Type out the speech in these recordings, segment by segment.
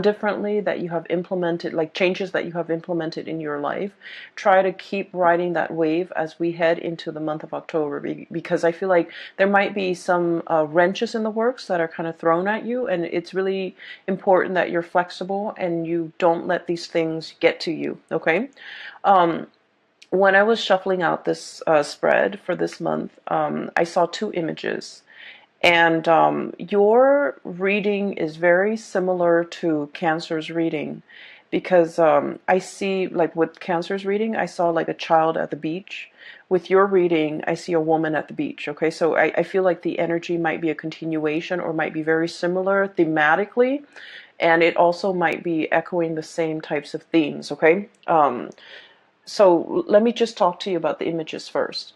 differently that you have implemented, like changes that you have implemented in your life. Try to keep riding that wave as we head into the month of October, because I feel like there might be some wrenches in the works that are kind of thrown at you, and it's really important that you're flexible and you don't let these things get to you. Okay. When I was shuffling out this spread for this month, I saw two images. And your reading is very similar to Cancer's reading, because I see, like with Cancer's reading, I saw like a child at the beach. With your reading, I see a woman at the beach. Okay, so I feel like the energy might be a continuation or might be very similar thematically, and it also might be echoing the same types of themes. Okay, so let me just talk to you about the images first.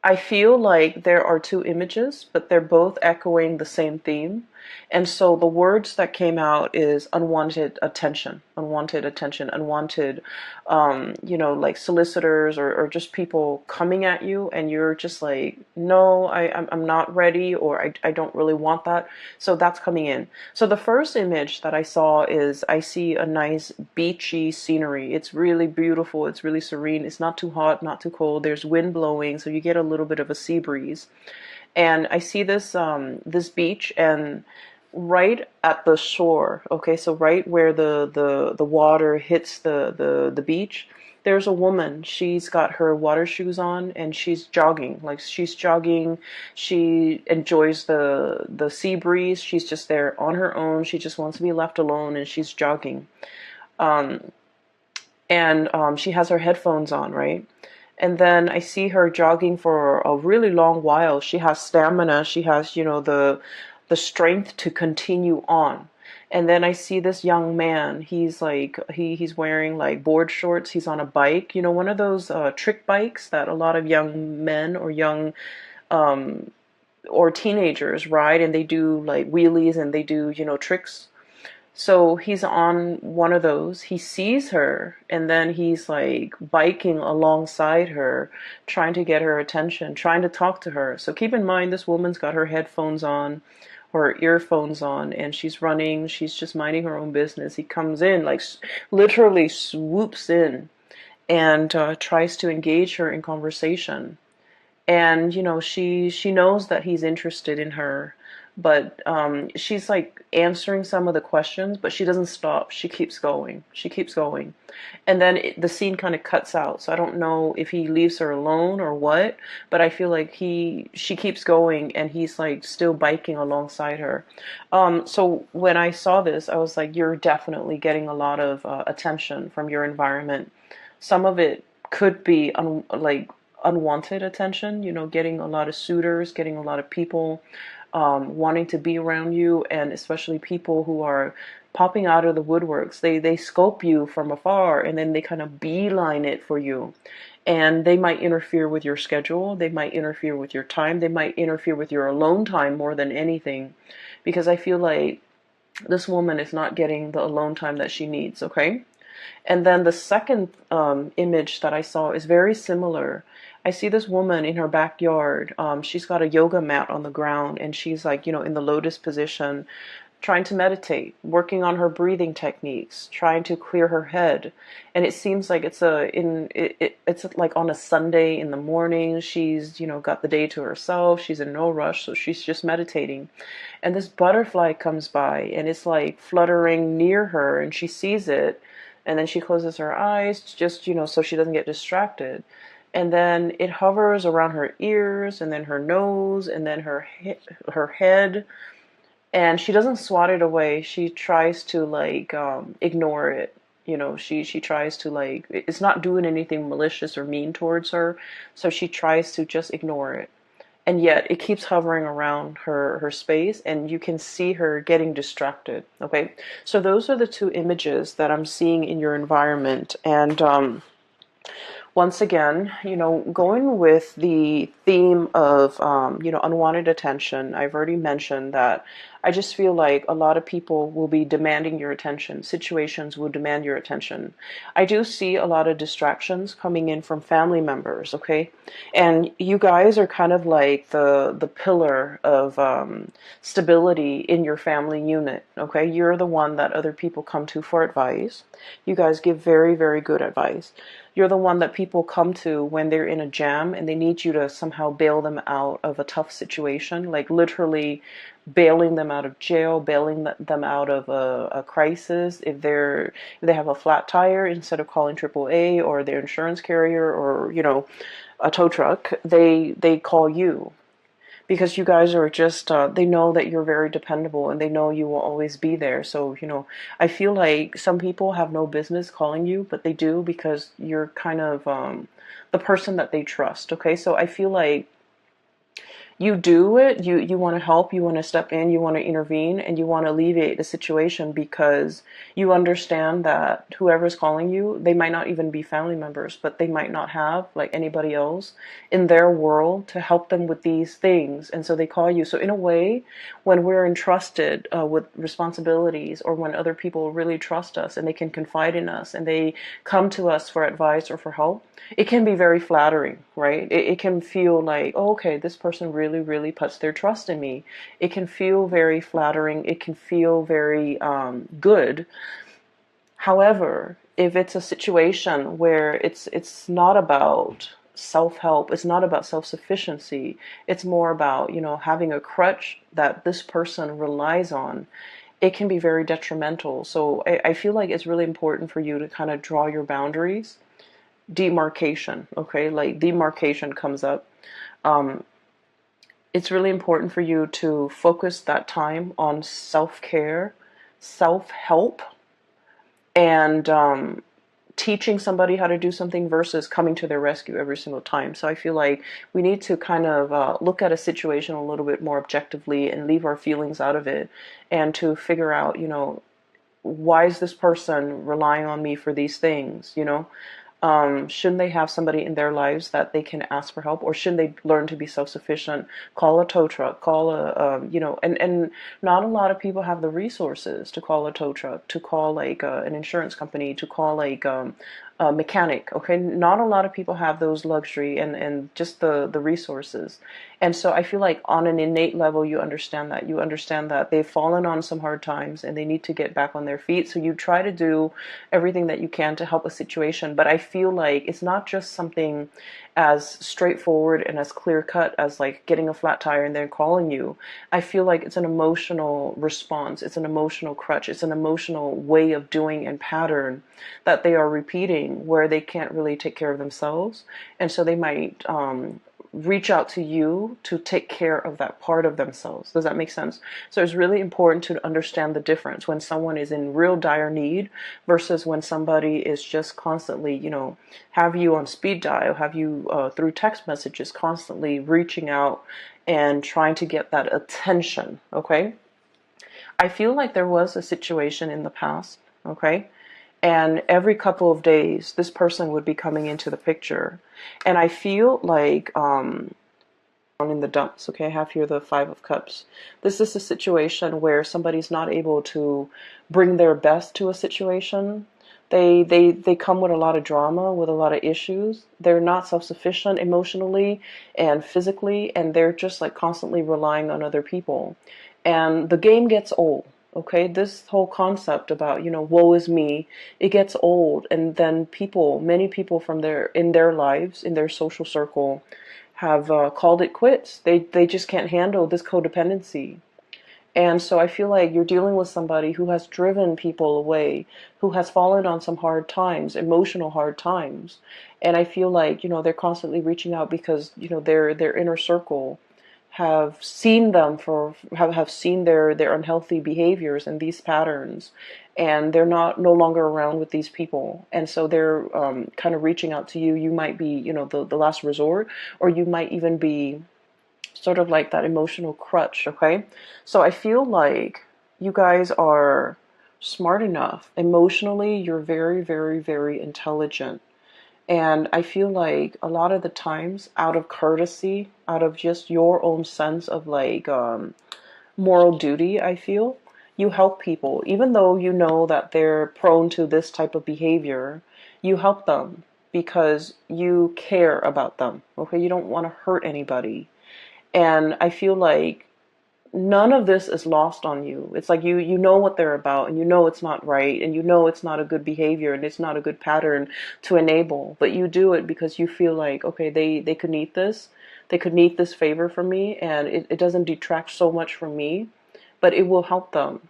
I feel like there are two images, but they're both echoing the same theme. And so the words that came out is unwanted attention, unwanted, like solicitors or just people coming at you, and you're just like, no, I'm not ready, or I don't really want that. So that's coming in. So the first image that I saw is I see a nice beachy scenery. It's really beautiful. It's really serene. It's not too hot, not too cold. There's wind blowing, so you get a little bit of a sea breeze. And I see this beach, and right at the shore, okay, so right where the water hits the beach, there's a woman. She's got her water shoes on and she's jogging. Like she's jogging. She enjoys the sea breeze. She's just there on her own. She just wants to be left alone, and she's jogging. Um, and she has her headphones on, right? And then I see her jogging for a really long while. She has stamina. She has, the strength to continue on. And then I see this young man. He's like he's wearing like board shorts. He's on a bike, one of those trick bikes that a lot of young men or young um, or teenagers ride, and they do like wheelies and they do tricks. So he's on one of those. He sees her, and then he's like biking alongside her, trying to get her attention, trying to talk to her. So keep in mind, this woman's got her headphones on, or earphones on, and she's running. She's just minding her own business. He comes in, like literally swoops in, and tries to engage her in conversation. And she knows that he's interested in her, but she's like answering some of the questions, but she doesn't stop. She keeps going. She keeps going. And then the scene kind of cuts out, so I don't know if he leaves her alone or what, but I feel like she keeps going, and he's like still biking alongside her. So when I saw this, I was like, you're definitely getting a lot of attention from your environment. Some of it could be like unwanted attention, getting a lot of suitors, getting a lot of people wanting to be around you, and especially people who are popping out of the woodworks. They scope you from afar, and then they kind of beeline it for you. And they might interfere with your schedule. They might interfere with your time. They might interfere with your alone time more than anything, because I feel like this woman is not getting the alone time that she needs, okay? And then the second image that I saw is very similar. I see this woman in her backyard. She's got a yoga mat on the ground, and she's like, in the lotus position, trying to meditate, working on her breathing techniques, trying to clear her head. And it seems like it's like on a Sunday in the morning. She's, got the day to herself. She's in no rush, so she's just meditating. And this butterfly comes by, and it's like fluttering near her, and she sees it. And then she closes her eyes, just, so she doesn't get distracted. And then it hovers around her ears, and then her nose, and then her head. And she doesn't swat it away. She tries to like ignore it. She tries to like, it's not doing anything malicious or mean towards her. So she tries to just ignore it. And yet it keeps hovering around her space, and you can see her getting distracted. Okay, so those are the two images that I'm seeing in your environment. And once again, going with the theme of, unwanted attention, I've already mentioned that I just feel like a lot of people will be demanding your attention. Situations will demand your attention. I do see a lot of distractions coming in from family members, okay? And you guys are kind of like the pillar of stability in your family unit, okay? You're the one that other people come to for advice. You guys give very, very good advice. You're the one that people come to when they're in a jam and they need you to somehow bail them out of a tough situation, like literally bailing them out of jail, bailing them out of a crisis. If they have a flat tire, instead of calling AAA or their insurance carrier or a tow truck, they call you, because you guys are just they know that you're very dependable and they know you will always be there. So I feel like some people have no business calling you, but they do, because you're kind of the person that they trust. Okay, so I feel like you do it, you want to help, you want to step in, you want to intervene, and you want to alleviate the situation, because you understand that whoever's calling you, they might not even be family members, but they might not have like anybody else in their world to help them with these things, and so they call you. So in a way, when we're entrusted with responsibilities, or when other people really trust us and they can confide in us and they come to us for advice or for help, it can be very flattering, right? It can feel like, oh, okay, this person really, really puts their trust in me. It can feel very flattering. It can feel very good. However, if it's a situation where it's not about self-help, it's not about self-sufficiency, it's more about, having a crutch that this person relies on, it can be very detrimental. So I feel like it's really important for you to kind of draw your boundaries. Demarcation, okay? Like demarcation comes up. It's really important for you to focus that time on self-care, self-help, and teaching somebody how to do something versus coming to their rescue every single time. So I feel like we need to kind of look at a situation a little bit more objectively and leave our feelings out of it, and to figure out, why is this person relying on me for these things, shouldn't they have somebody in their lives that they can ask for help, or shouldn't they learn to be self-sufficient? Call a tow truck, call and not a lot of people have the resources to call a tow truck, to call like an insurance company, to call like a mechanic. Okay, not a lot of people have those luxury and just the resources. And so I feel like on an innate level, you understand that they've fallen on some hard times and they need to get back on their feet. So you try to do everything that you can to help a situation. But I feel like it's not just something as straightforward and as clear cut as like getting a flat tire and then calling you. I feel like it's an emotional response. It's an emotional crutch. It's an emotional way of doing and pattern that they are repeating, where they can't really take care of themselves. And so they might reach out to you to take care of that part of themselves. Does that make sense? So it's really important to understand the difference when someone is in real dire need versus when somebody is just constantly, have you on speed dial, have you through text messages, constantly reaching out and trying to get that attention. Okay. I feel like there was a situation in the past. Okay. And every couple of days, this person would be coming into the picture. And I feel like in the dumps, okay, I have here the Five of Cups. This is a situation where somebody's not able to bring their best to a situation. They come with a lot of drama, with a lot of issues. They're not self-sufficient emotionally and physically, and they're just like constantly relying on other people. And the game gets old. Okay, this whole concept about, woe is me, it gets old. And then many people in their lives, in their social circle, have called it quits. They just can't handle this codependency. And so I feel like you're dealing with somebody who has driven people away, who has fallen on some hard times, emotional hard times. And I feel like, they're constantly reaching out because, their inner circle have seen have seen their unhealthy behaviors and these patterns, and they're no longer around with these people, and so they're kind of reaching out to you. You might be the last resort, or you might even be sort of like that emotional crutch. Okay, so I feel like you guys are smart enough emotionally. You're very, very, very intelligent. And I feel like a lot of the times, out of courtesy, out of just your own sense of like moral duty, I feel. You help people, even though you know that they're prone to this type of behavior, you help them because you care about them, okay? You don't want to hurt anybody. And I feel like none of this is lost on you. It's like you know what they're about, and you know it's not right, and you know it's not a good behavior, and it's not a good pattern to enable, but you do it because you feel like, okay, they could need this. They could need this favor from me, and it doesn't detract so much from me, but it will help them.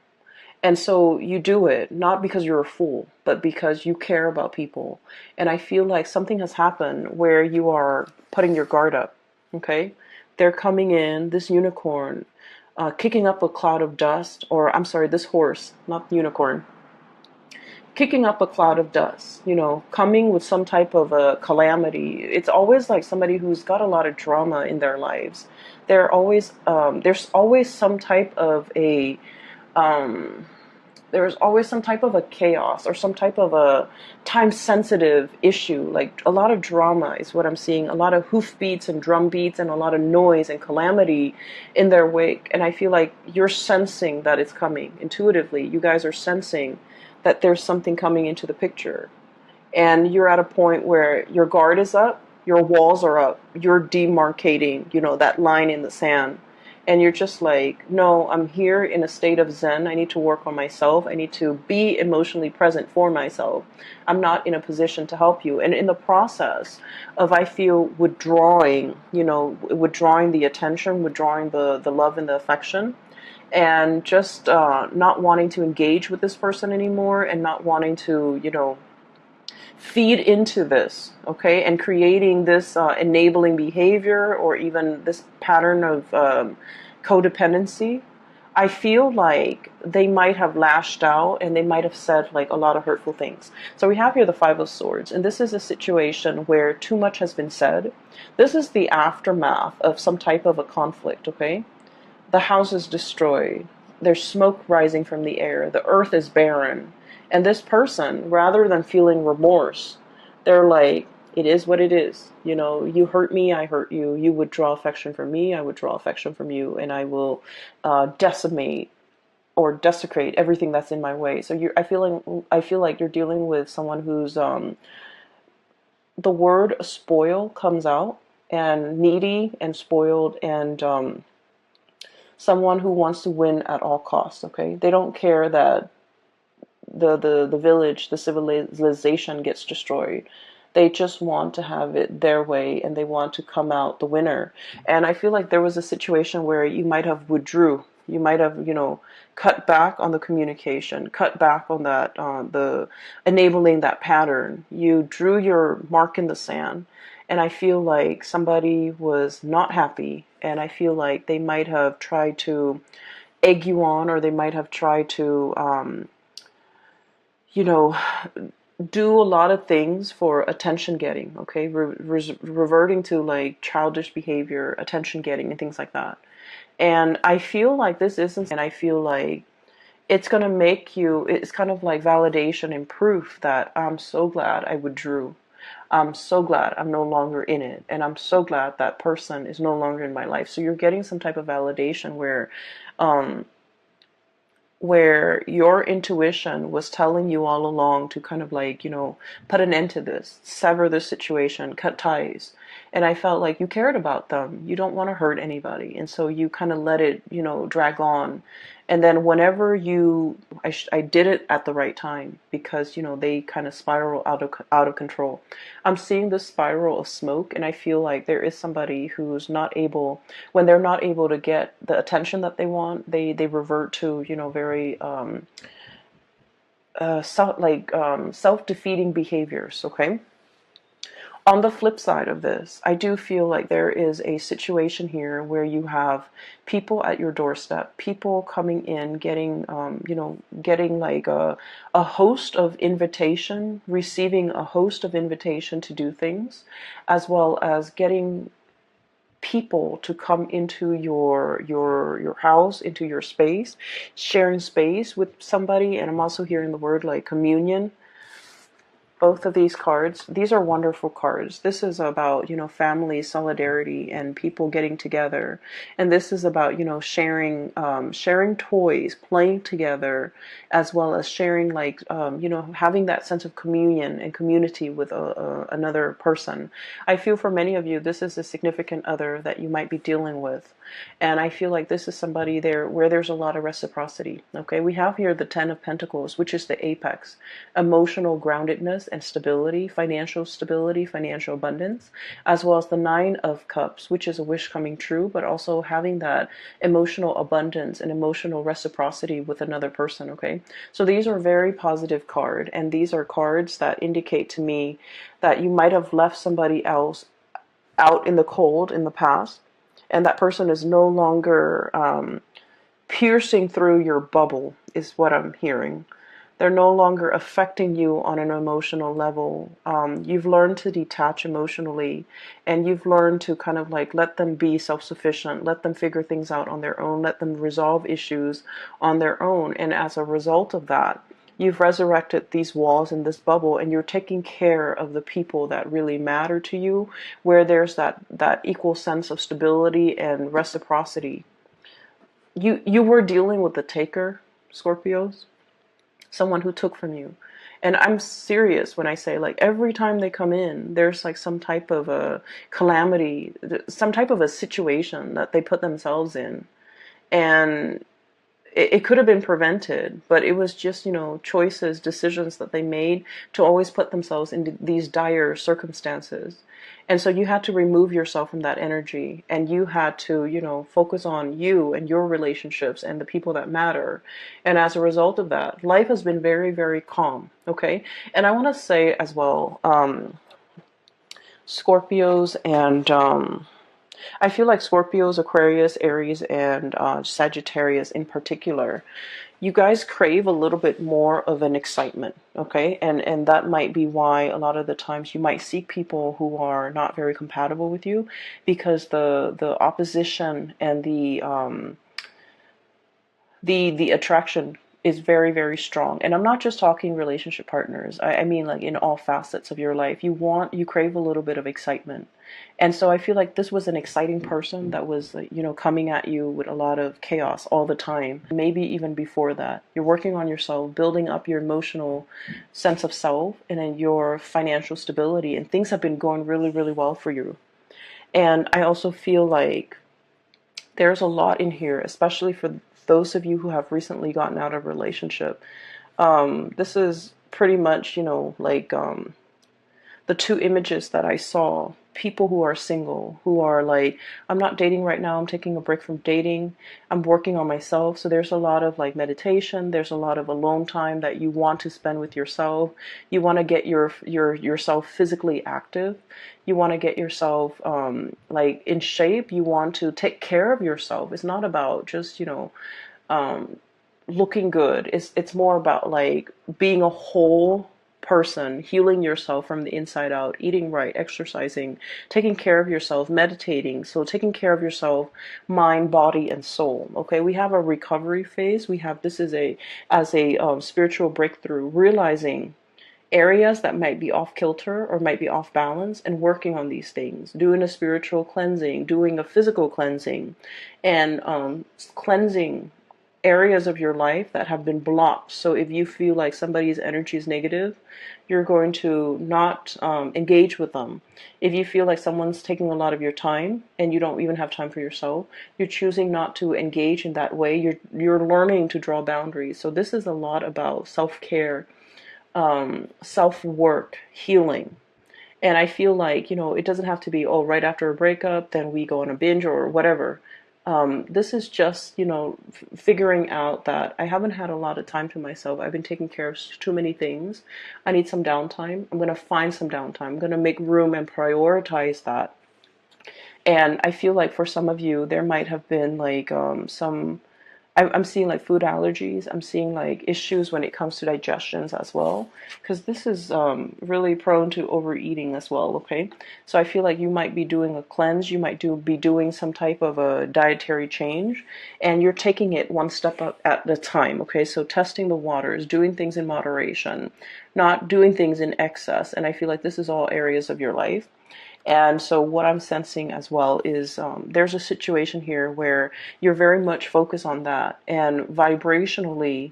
And so you do it, not because you're a fool, but because you care about people. And I feel like something has happened where you are putting your guard up, okay? They're coming in, this unicorn, kicking up a cloud of dust, or I'm sorry, this horse, not unicorn, kicking up a cloud of dust, coming with some type of a calamity. It's always like somebody who's got a lot of drama in their lives. There's always some type of a there's always some type of a chaos or some type of a time sensitive issue. Like a lot of drama is what I'm seeing, a lot of hoof beats and drum beats and a lot of noise and calamity in their wake. And I feel like you're sensing that it's coming intuitively. You guys are sensing that there's something coming into the picture, and you're at a point where your guard is up, your walls are up, you're demarcating, that line in the sand. And you're just like, no, I'm here in a state of Zen. I need to work on myself. I need to be emotionally present for myself. I'm not in a position to help you. And in the process of, I feel, withdrawing, withdrawing the attention, withdrawing the love and the affection, and just not wanting to engage with this person anymore, and not wanting to, feed into this, okay, and creating this enabling behavior or even this pattern of codependency, I feel like they might have lashed out and they might have said like a lot of hurtful things. So we have here the Five of Swords, and this is a situation where too much has been said. This is the aftermath of some type of a conflict, okay? The house is destroyed. There's smoke rising from the air. The earth is barren. And this person, rather than feeling remorse, they're like, it is what it is. You hurt me, I hurt you. You withdraw affection from me, I withdraw affection from you. And I will decimate or desecrate everything that's in my way. So I feel like you're dealing with someone who's, the word spoil comes out, and needy and spoiled, and someone who wants to win at all costs, okay? They don't care that the village, the civilization gets destroyed. They just want to have it their way, and they want to come out the winner. And I feel like there was a situation where you might have withdrew. You might have, cut back on the communication, cut back on that, the enabling that pattern. You drew your mark in the sand. And I feel like somebody was not happy. And I feel like they might have tried to egg you on, or they might have tried to, do a lot of things for attention getting, okay? Reverting to like childish behavior, attention getting, and things like that. And I feel like this isn't, and I feel like it's going to make you, it's kind of like validation and proof that I'm so glad I withdrew. I'm so glad I'm no longer in it. And I'm so glad that person is no longer in my life. So you're getting some type of validation where your intuition was telling you all along to kind of like, put an end to this, sever this situation, cut ties. And I felt like you cared about them. You don't want to hurt anybody. And so you kind of let it, drag on. And then whenever I did it at the right time, because, they kind of spiral out of control. I'm seeing this spiral of smoke, and I feel like there is somebody who's not able, when they're not able to get the attention that they want, they revert to, very, self-defeating behaviors, okay? On the flip side of this, I do feel like there is a situation here where you have people at your doorstep, people coming in, getting, getting like a host of invitation, receiving a host of invitation to do things, as well as getting people to come into your house, into your space, sharing space with somebody. And I'm also hearing the word like communion. both of these cards, these are wonderful cards. This is about, family, solidarity, and people getting together. And this is about, sharing toys, playing together, as well as sharing, like, having that sense of communion and community with another person. I feel for many of you, this is a significant other that you might be dealing with. And I feel like this is somebody there where there's a lot of reciprocity. Okay, we have here the Ten of Pentacles, which is the apex, emotional groundedness and stability, financial abundance, as well as the Nine of Cups, which is a wish coming true, but also having that emotional abundance and emotional reciprocity with another person. Okay, so these are very positive cards, and these are cards that indicate to me that you might have left somebody else out in the cold in the past, and that person is no longer piercing through your bubble, is what I'm hearing. They're no longer affecting you on an emotional level. You've learned to detach emotionally, and you've learned to kind of like let them be self-sufficient, let them figure things out on their own, let them resolve issues on their own. And as a result of that, you've resurrected these walls in this bubble, and you're taking care of the people that really matter to you, where there's that equal sense of stability and reciprocity. You were dealing with the taker, Scorpios, someone who took from you. And I'm serious when I say, like, every time they come in, there's like some type of a calamity, some type of a situation that they put themselves in. And it could have been prevented, but it was just, choices, decisions that they made to always put themselves into these dire circumstances. And so you had to remove yourself from that energy, and you had to, focus on you and your relationships and the people that matter. And as a result of that, life has been very, very calm. Okay. And I want to say as well, Scorpios and, I feel like Scorpios, Aquarius, Aries, and Sagittarius in particular, you guys crave a little bit more of an excitement, okay? And that might be why a lot of the times you might seek people who are not very compatible with you, because the opposition and the attraction is very, very strong. And I'm not just talking relationship partners. I mean, like, in all facets of your life, you crave a little bit of excitement. And so I feel like this was an exciting person that was, coming at you with a lot of chaos all the time. Maybe even before that, you're working on yourself, building up your emotional sense of self and then your financial stability, and things have been going really, really well for you. And I also feel like there's a lot in here, especially for those of you who have recently gotten out of a relationship. This is pretty much, the two images that I saw. People who are single, who are like, I'm not dating right now, I'm taking a break from dating, I'm working on myself. So there's a lot of like meditation, there's a lot of alone time that you want to spend with yourself. You want to get yourself physically active. You want to get yourself like in shape. You want to take care of yourself. It's not about just, looking good. It's more about like being a whole person, healing yourself from the inside out, eating right, exercising, taking care of yourself, meditating. So taking care of yourself, mind, body, and soul. Okay, we have a recovery phase. We have this is as a spiritual breakthrough, realizing areas that might be off kilter or might be off balance, and working on these things, doing a spiritual cleansing, doing a physical cleansing, and cleansing areas of your life that have been blocked. So if you feel like somebody's energy is negative, you're going to not engage with them. If you feel like someone's taking a lot of your time and you don't even have time for yourself, you're choosing not to engage in that way. You're learning to draw boundaries. So this is a lot about self-care, self-work, healing. And I feel like, it doesn't have to be, oh, right after a breakup, then we go on a binge or whatever. This is just, figuring out that I haven't had a lot of time to myself. I've been taking care of too many things. I need some downtime. I'm going to find some downtime. I'm going to make room and prioritize that. And I feel like for some of you, there might have been like some I'm seeing like food allergies. I'm seeing like issues when it comes to digestions as well, because this is really prone to overeating as well. Okay, so I feel like you might be doing a cleanse. You might be doing some type of a dietary change, and you're taking it one step up at a time. Okay, so testing the waters, doing things in moderation, not doing things in excess. And I feel like this is all areas of your life. And so, what I'm sensing as well is there's a situation here where you're very much focused on that, and vibrationally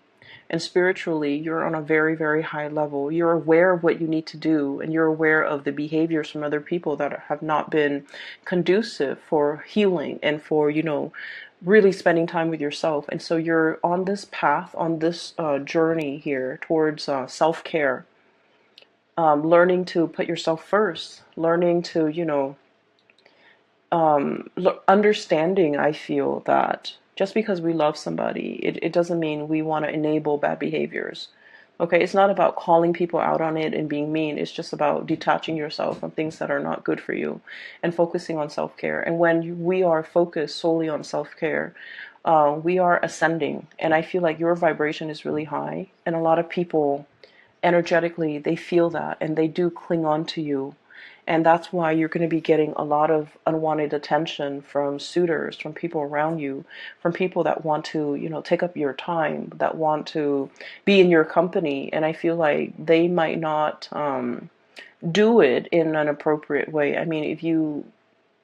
and spiritually, you're on a very, very high level. You're aware of what you need to do, and you're aware of the behaviors from other people that have not been conducive for healing and for, really spending time with yourself. And so, you're on this path, on this journey here towards self care, learning to put yourself first, learning to, understanding, I feel that just because we love somebody, it doesn't mean we want to enable bad behaviors. Okay, it's not about calling people out on it and being mean. It's just about detaching yourself from things that are not good for you and focusing on self-care. And when we are focused solely on self-care, we are ascending. And I feel like your vibration is really high. And a lot of people energetically, they feel that and they do cling on to you. And that's why you're going to be getting a lot of unwanted attention from suitors, from people around you, from people that want to, take up your time, that want to be in your company. And I feel like they might not do it in an appropriate way. I mean, if you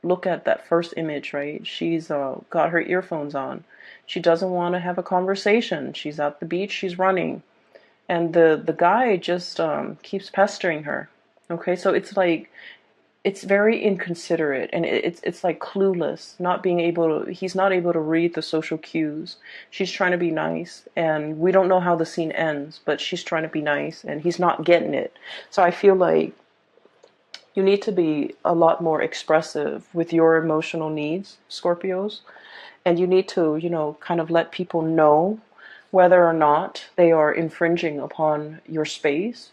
look at that first image, right? She's got her earphones on. She doesn't want to have a conversation. She's at the beach. She's running. And the guy just keeps pestering her. Okay, so it's like it's very inconsiderate, and it's like clueless, not being able to. He's not able to read the social cues. She's trying to be nice, and we don't know how the scene ends, but she's trying to be nice, and he's not getting it. So I feel like you need to be a lot more expressive with your emotional needs, Scorpios, and you need to, kind of let people know whether or not they are infringing upon your space,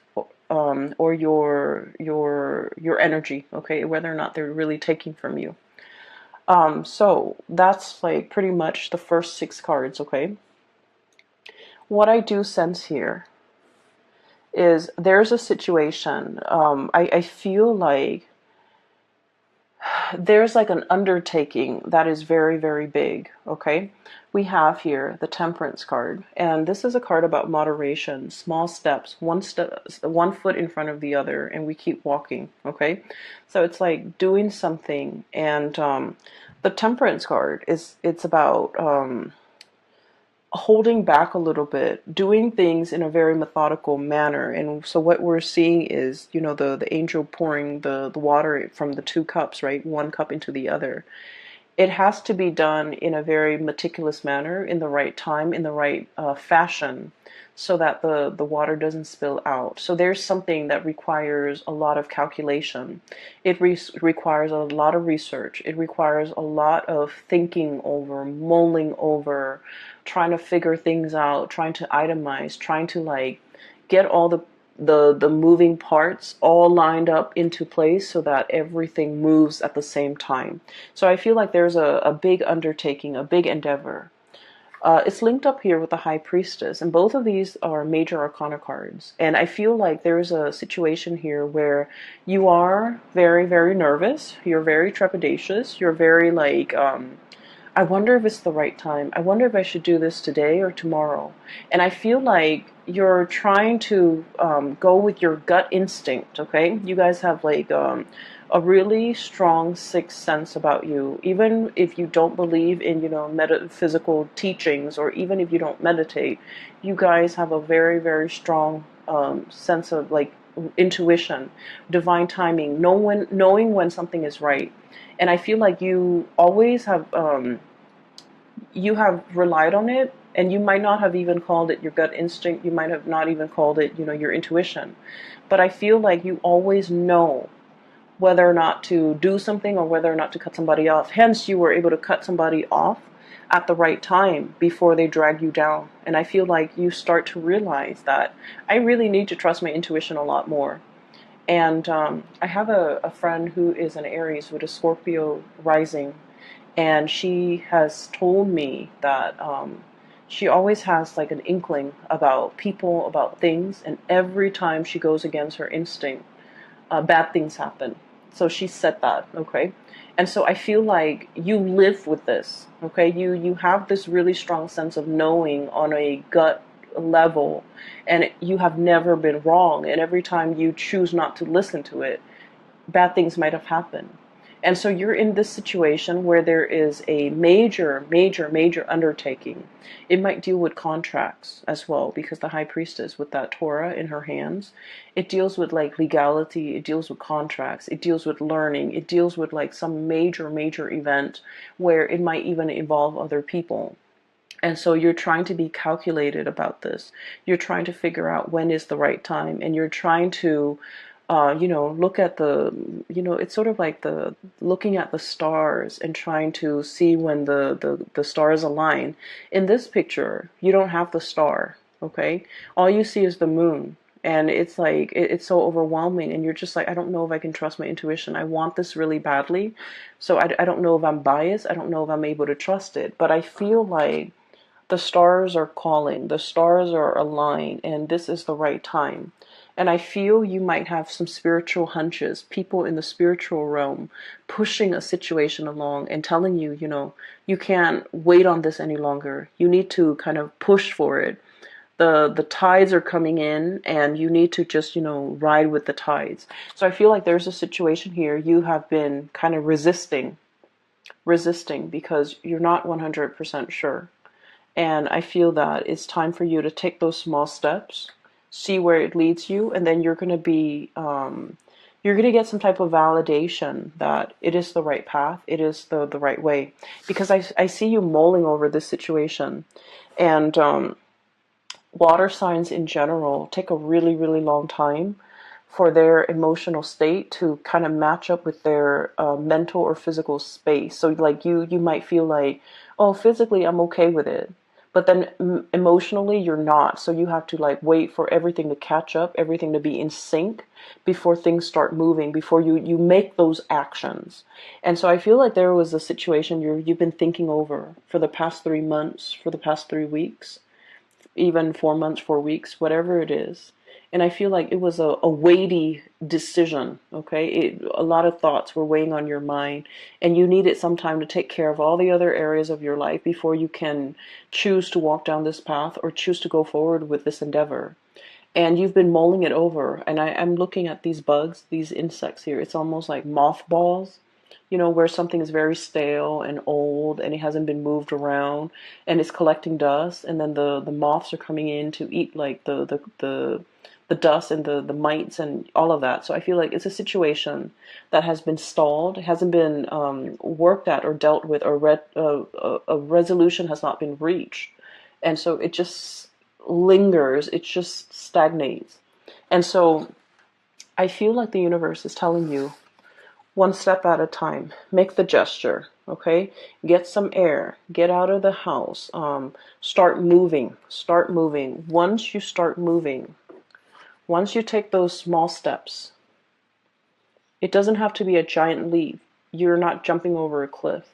or your energy, okay, whether or not they're really taking from you. So that's like pretty much the first 6 cards, okay. What I do sense here is there's a situation. I feel like there's like an undertaking that is very, very big, okay? We have here the Temperance card, and this is a card about moderation, small steps, one foot in front of the other, and we keep walking, okay? So it's like doing something, and the Temperance card it's about holding back a little bit, doing things in a very methodical manner. And so what we're seeing is, the angel pouring the water from the 2 cups, right? 1 cup into the other. It has to be done in a very meticulous manner, in the right time, in the right fashion, so that the water doesn't spill out. So there's something that requires a lot of calculation. It requires a lot of research. It requires a lot of thinking over, mulling over, trying to figure things out, trying to itemize, trying to like get all the moving parts all lined up into place so that everything moves at the same time. So I feel like there's a big undertaking, a big endeavor. It's linked up here with the High Priestess, and both of these are major arcana cards. And I feel like there's a situation here where you are very, very nervous, you're very trepidatious, you're very like, I wonder if it's the right time. I wonder if I should do this today or tomorrow. And I feel like you're trying to go with your gut instinct, okay? You guys have like a really strong sixth sense about you. Even if you don't believe in, metaphysical teachings, or even if you don't meditate, you guys have a very, very strong sense of like intuition, divine timing, knowing when something is right. And I feel like you always have relied on it, and you might not have even called it your gut instinct. You might have not even called it, your intuition. But I feel like you always know whether or not to do something or whether or not to cut somebody off. Hence, you were able to cut somebody off at the right time before they drag you down. And I feel like you start to realize that I really need to trust my intuition a lot more. And I have a friend who is an Aries with a Scorpio rising, and she has told me that She always has like an inkling about people, about things, and every time she goes against her instinct, bad things happen. So she said that, okay? And so I feel like you live with this, okay? You have this really strong sense of knowing on a gut level, and you have never been wrong. And every time you choose not to listen to it, bad things might have happened. And so you're in this situation where there is a major, major, major undertaking. It might deal with contracts as well, because the high priestess with that Torah in her hands, it deals with like legality, it deals with contracts, it deals with learning, it deals with like some major, major event where it might even involve other people. And so you're trying to be calculated about this. You're trying to figure out when is the right time, and you're trying to look at it's sort of like the looking at the stars and trying to see when the stars align. In this picture, you don't have the star, okay? All you see is the moon. And it's like, it's so overwhelming. And you're just like, I don't know if I can trust my intuition. I want this really badly. So I don't know if I'm biased. I don't know if I'm able to trust it. But I feel like the stars are calling, the stars are aligned, and this is the right time. And I feel you might have some spiritual hunches, people in the spiritual realm pushing a situation along and telling you, you can't wait on this any longer. You need to kind of push for it. The tides are coming in, and you need to just, ride with the tides. So I feel like there's a situation here you have been kind of resisting because you're not 100% sure. And I feel that it's time for you to take those small steps, see where it leads you, and then you're going to be, you're going to get some type of validation that it is the right path, it is the right way. Because I see you mulling over this situation. And water signs in general take a really, really long time for their emotional state to kind of match up with their mental or physical space. So like you might feel like, oh, physically I'm okay with it, but then emotionally you're not. So you have to like wait for everything to catch up, everything to be in sync before things start moving, before you make those actions. And so I feel like there was a situation you've been thinking over for the past 3 months, for the past 3 weeks, even 4 months, 4 weeks, whatever it is. And I feel like it was a weighty decision, okay? A lot of thoughts were weighing on your mind, and you needed some time to take care of all the other areas of your life before you can choose to walk down this path or choose to go forward with this endeavor. And you've been mulling it over, and I'm looking at these bugs, these insects here. It's almost like mothballs, where something is very stale and old and it hasn't been moved around and it's collecting dust, and then the moths are coming in to eat like the dust and the mites and all of that. So I feel like it's a situation that has been stalled, it hasn't been worked at or dealt with, or a resolution has not been reached. And so it just lingers, it just stagnates. And so I feel like the universe is telling you, one step at a time, make the gesture, okay? Get some air, get out of the house, start moving. Once you start moving, once you take those small steps, it doesn't have to be a giant leap. You're not jumping over a cliff.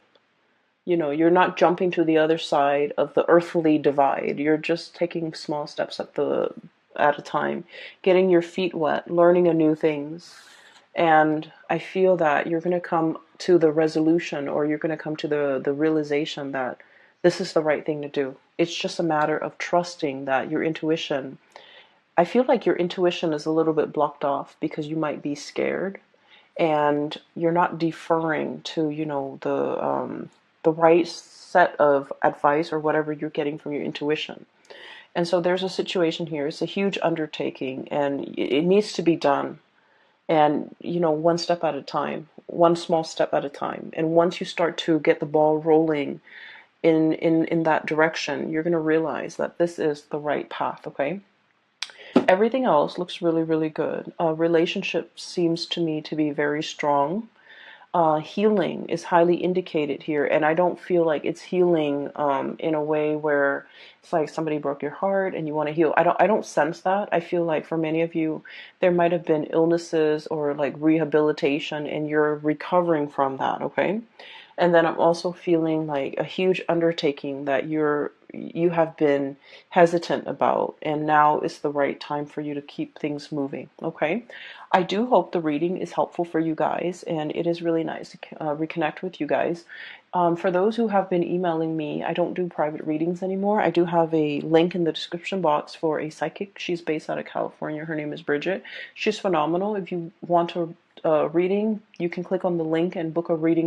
You're not jumping to the other side of the earthly divide. You're just taking small steps at a time, getting your feet wet, learning new things. And I feel that you're going to come to the resolution, or you're going to come to the realization that this is the right thing to do. It's just a matter of trusting that your intuition, I feel like your intuition is a little bit blocked off because you might be scared and you're not deferring to, the right set of advice or whatever you're getting from your intuition. And so there's a situation here. It's a huge undertaking and it needs to be done. And, one step at a time, one small step at a time. And once you start to get the ball rolling in that direction, you're going to realize that this is the right path, okay? Everything else looks really, really good. Relationship seems to me to be very strong. Healing is highly indicated here, and I don't feel like it's healing in a way where it's like somebody broke your heart and you want to heal. I don't sense that. I feel like for many of you, there might have been illnesses or like rehabilitation, and you're recovering from that, okay? And then I'm also feeling like a huge undertaking that you're you have been hesitant about, and now is the right time for you to keep things moving. Okay, I do hope the reading is helpful for you guys, and it is really nice to reconnect with you guys. For those who have been emailing me, I don't do private readings anymore. I do have a link in the description box for a psychic. She's based out of California. Her name is Bridget. She's phenomenal. If you want a reading, you can click on the link and book a reading